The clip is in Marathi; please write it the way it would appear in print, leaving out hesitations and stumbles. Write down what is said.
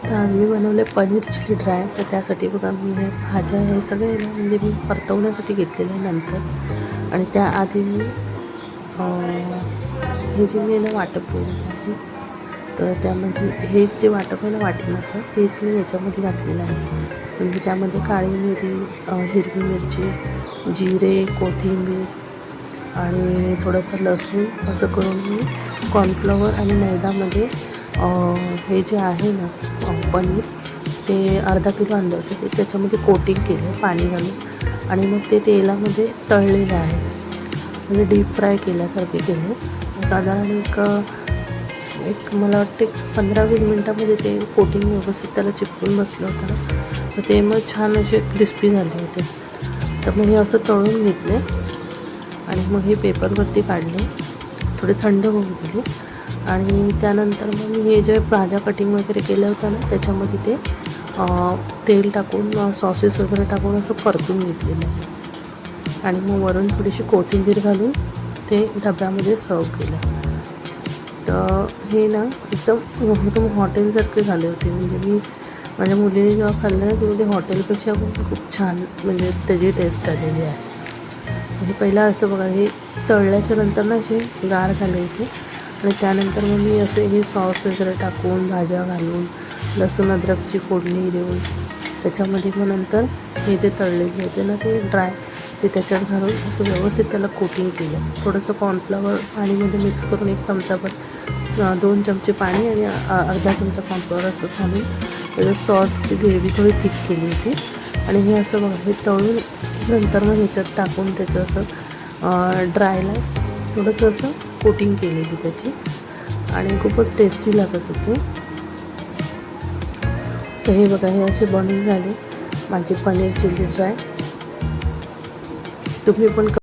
तर आज मी बनवले पनीर चिली ड्राय. तर त्यासाठी बघा मी हे भाज्या हे सगळे ना म्हणजे मी परतवण्यासाठी घेतलेलं आहे नंतर. आणि त्याआधी मी हे जे मी ना वाटप केलेलं आहे, तर त्यामध्ये हे जे वाटप आहे ना वाटीमधलं तेच मी याच्यामध्ये घातलेलं आहे. म्हणजे त्यामध्ये काळी मिरी, हिरवी मिरची, जिरे, कोथिंबीर आणि थोडंसं लसूण असं करून मी कॉर्नफ्लॉवर आणि मैदामध्ये हे जे आहे ना पनीर ते अर्धा किलो आणलं होतं, ते त्याच्यामध्ये कोटिंग केलं आहे पाणी घालून आणि मग ते तेलामध्ये तळलेलं आहे. म्हणजे डीप फ्राय केल्यासारखे केले. साधारण एक मला वाटते 15-20 मिनटामध्ये ते कोटिंग व्यवस्थित त्याला चिपकून बसलं होतं ना, तर ते मग छान असे क्रिस्पी झाले होते. तर मग हे असं तळून घेतले आणि मग हे पेपरवरती काढले, थोडे थंड होऊ दिले आणि त्यानंतर मग मी हे जे भाज्या कटिंग वगैरे केल्या होत्या ना त्याच्यामध्ये ते तेल टाकून सॉसेस वगैरे टाकून असं परतून घेतलेलं आहे आणि मग वरून थोडीशी कोथिंबीर घालून ते डब्यामध्ये सर्व केलं. तर हे ना एकदम हॉटेलसारखे झाले होते. म्हणजे मी माझ्या मुलीने जेव्हा खाल्लं ना तेव्हा ते हॉटेलपेक्षा खूप छान म्हणजे त्याची टेस्ट आलेली आहे. हे पहिला असं बघा, हे तळल्याच्या नंतर ना असे गार घालायचे आणि त्यानंतर मग मी असे हे सॉस वगैरे टाकून भाज्या घालून लसूण अद्रकची फोडणी देऊन त्याच्यामध्ये मग नंतर हे जे तळलेले होते ना ते ड्राय ते त्याच्यात घालून असं व्यवस्थित त्याला कोटिंग केलं. थोडंसं कॉर्नफ्लॉवर पाणीमध्ये मिक्स करून 1 चमचाभर 2 चमचे पाणी आणि अर्धा चमचा कॉर्नफ्लॉवर असं घालून त्याचं सॉसची ग्रेव्ही थोडी थिक केली होती. आणि हे असं बघा हे तळून नंतर मग ह्याच्यात टाकून त्याचं असं ड्रायला थोडंसं असं कोटिंग केलेली त्याची आणि खूपच टेस्टी लागत होते. तर हे बघा हे असे बनवून झाले माझे पनीर चिली ड्राय. तुम्ही पण